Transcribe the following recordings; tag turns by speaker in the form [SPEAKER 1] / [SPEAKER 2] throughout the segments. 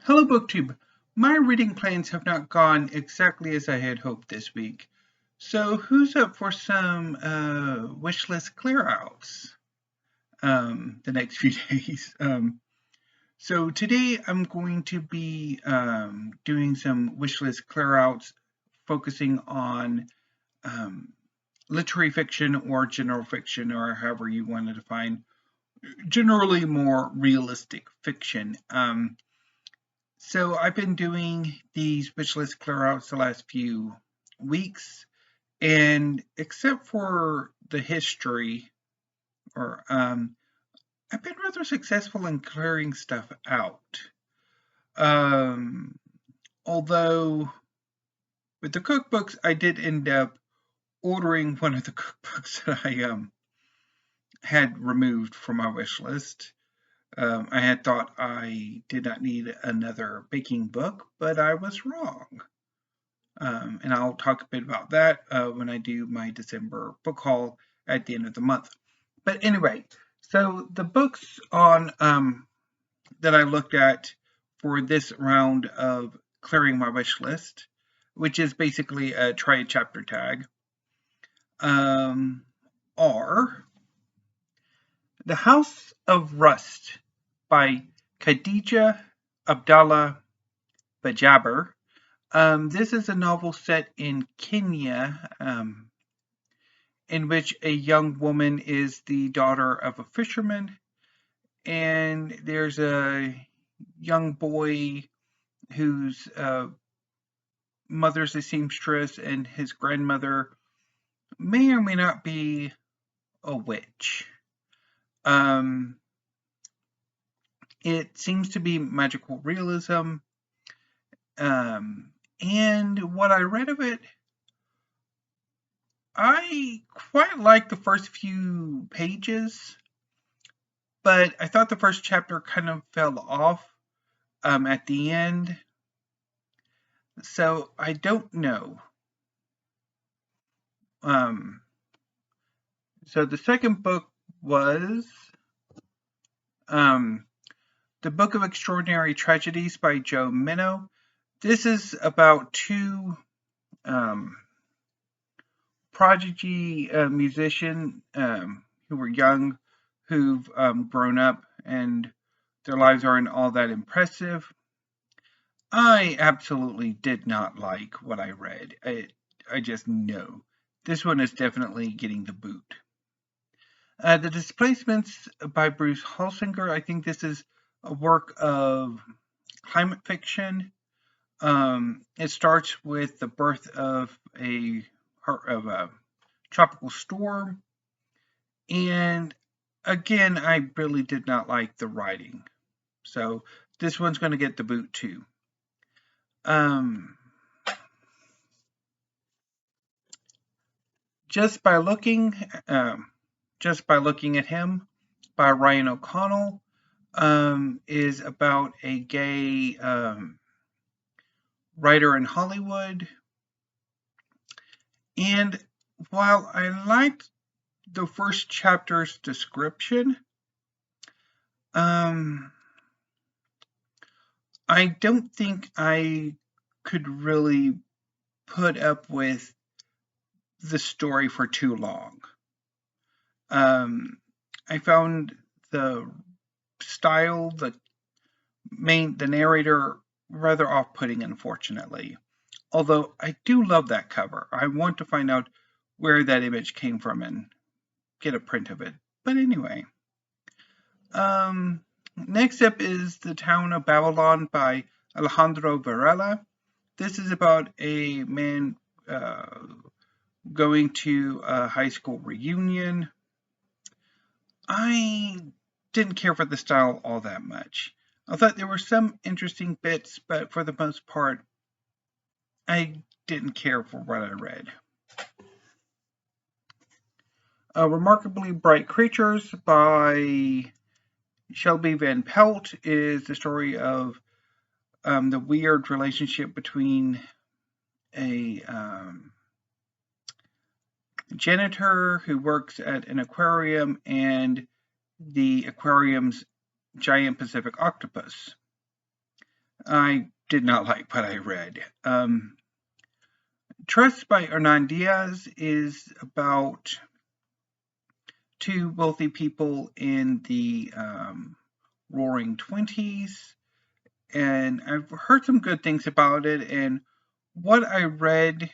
[SPEAKER 1] Hello BookTube. My reading plans have not gone exactly as I had hoped this week. So who's up for some wishlist clearouts the next few days? So today I'm going to be doing some wishlist clearouts focusing on literary fiction or general fiction, or however you want to define, generally more realistic fiction. So I've been doing these wishlist clearouts the last few weeks, and except for the history, or I've been rather successful in clearing stuff out. Although with the cookbooks, I did end up ordering one of the cookbooks that I had removed from my wish list. I had thought I did not need another baking book, but I was wrong. And I'll talk a bit about that when I do my December book haul at the end of the month. But anyway, so the books on that I looked at for this round of clearing my wish list, which is basically a try a chapter tag, are The House of Rust by Khadija, Abdalla, Bajaber. This is a novel set in Kenya, in which a young woman is the daughter of a fisherman, and there's a young boy whose mother's a seamstress, and his grandmother may or may not be a witch. It seems to be magical realism, and what I read of it, I quite liked the first few pages, but I thought the first chapter kind of fell off at the end, so I don't know. So the second book was The Book of Extraordinary Tragedies by Meno. This is about two prodigy musicians who were young, who've grown up, and their lives aren't all that impressive. I absolutely did not like what I read. I just know. This one is definitely getting the boot. The Displacements by Bruce Holsinger. I think this is a work of climate fiction. It starts with the birth of a tropical storm, and again, I really did not like the writing, so this one's going to get the boot too. Just by looking at him, by Ryan O'Connell, is about a gay writer in Hollywood. And while I liked the first chapter's description, I don't think I could really put up with the story for too long. I found the style, the narrator, rather off-putting, unfortunately. Although I do love that cover. I want to find out where that image came from and get a print of it. But anyway. Next up is The Town of Babylon by Alejandro Varela. This is about a man going to a high school reunion. I didn't care for the style all that much. I thought there were some interesting bits, but for the most part, I didn't care for what I read. Remarkably Bright Creatures by Shelby Van Pelt is the story of the weird relationship between a janitor who works at an aquarium and the aquarium's giant Pacific octopus. I did not like what I read. Trust by Hernan Diaz is about two wealthy people in the roaring 20s, and I've heard some good things about it, and what I read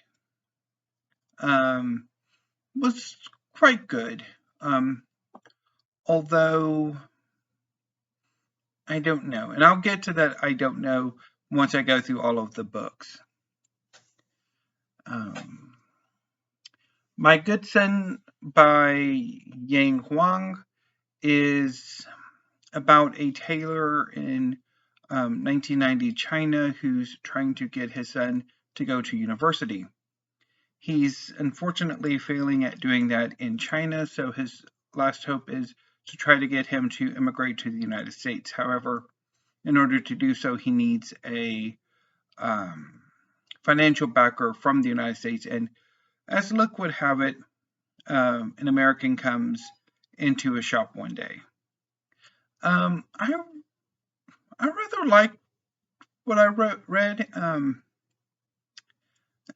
[SPEAKER 1] was quite good, although I don't know, and I'll get to that I don't know once I go through all of the books. My Good Son by Huang is about a tailor in 1990 China who's trying to get his son to go to university. He's unfortunately failing at doing that in China, so his last hope is to try to get him to immigrate to the United States. However, in order to do so, he needs a financial backer from the United States, and as luck would have it, an American comes into a shop one day. I rather liked what I read.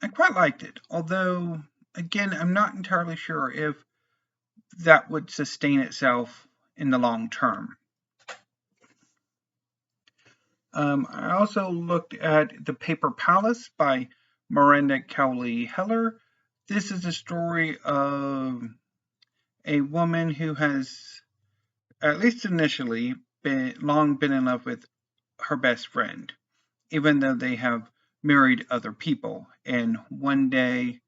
[SPEAKER 1] I quite liked it, although, again, I'm not entirely sure if that would sustain itself in the long term. I also looked at The Paper Palace by Miranda Cowley Heller. This is a story of a woman who has, at least initially, long been in love with her best friend, even though they have married other people. And one day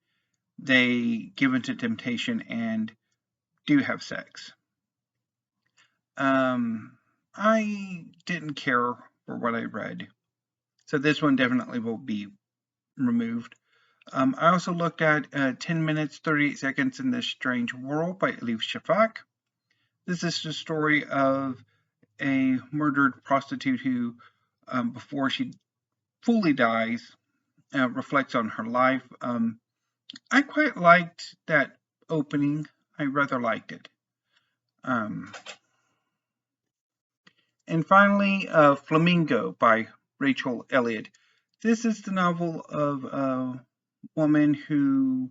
[SPEAKER 1] they give into temptation and do have sex. I didn't care for what I read, so this one definitely will be removed. I also looked at 10 minutes, 38 seconds in This Strange World by Elif Shafak. This is the story of a murdered prostitute who, before she fully dies, reflects on her life. I quite liked that opening. I rather liked it. And finally, Flamingo by Rachel Elliott. This is the novel of a woman who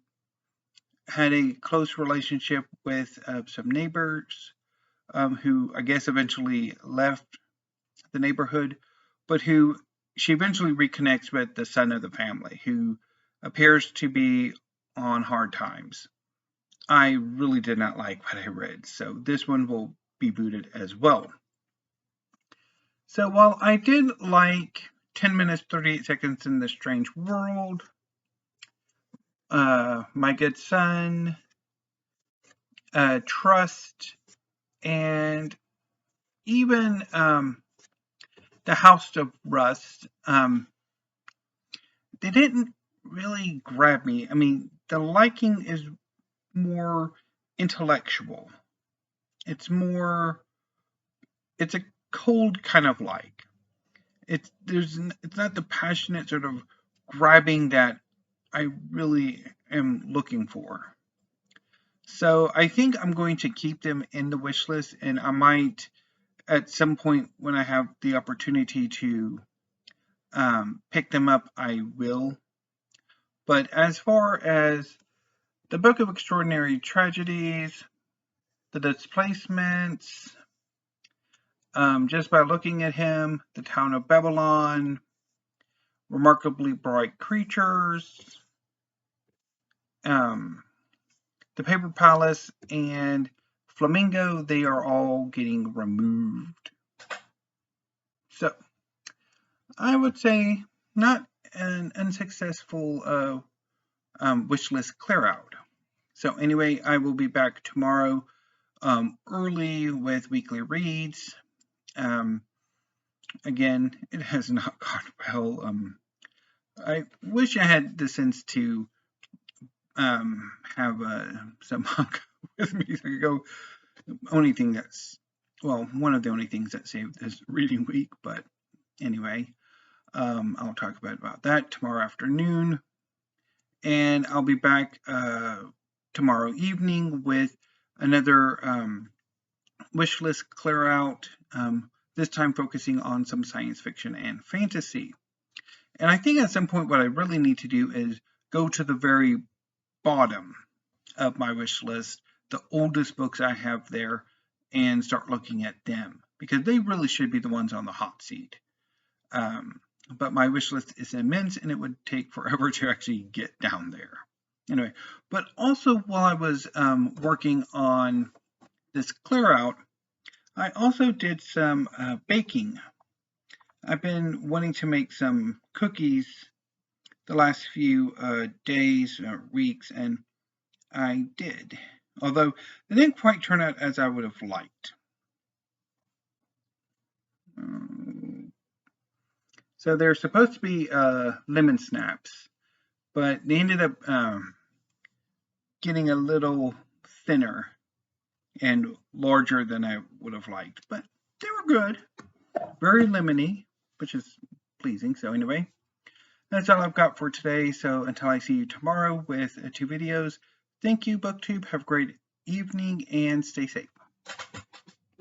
[SPEAKER 1] had a close relationship with some neighbors who I guess eventually left the neighborhood, but who she eventually reconnects with the son of the family, who appears to be on hard times. I really did not like what I read, so this one will be booted as well. So while I did like 10 minutes, 38 seconds in This Strange World, My Good Son, Trust, and even The House of Rust, they didn't really grab me. I mean, the liking is more intellectual. It's a cold kind of like. It's not the passionate sort of grabbing that I really am looking for. So I think I'm going to keep them in the wish list, and I might at some point when I have the opportunity to pick them up, I will. But as far as the Book of Extraordinary Tragedies, the Displacements, just by looking at him, The Town of Babylon, Remarkably Bright Creatures, The Paper Palace, and Flamingo, they are all getting removed. So, I would say not an unsuccessful wish list clear out. So anyway, I will be back tomorrow early with weekly reads. Again, it has not gone well. I wish I had the sense to have some manga with me so I could go. One of the only things that saved this reading week, but anyway, I'll talk about that tomorrow afternoon, and I'll be back tomorrow evening with another wish list clear out. this time focusing on some science fiction and fantasy. And I think at some point what I really need to do is go to the very bottom of my wish list, the oldest books I have there, and start looking at them, because they really should be the ones on the hot seat. But my wish list is immense, and it would take forever to actually get down there. Anyway, but also while I was working on this clear out, I also did some baking. I've been wanting to make some cookies the last few days, weeks, and I did. Although they didn't quite turn out as I would have liked. So they're supposed to be lemon snaps, but they ended up getting a little thinner and larger than I would have liked. But they were good. Very lemony, which is pleasing. So anyway, that's all I've got for today. So until I see you tomorrow with 2 videos, thank you, BookTube. Have a great evening and stay safe.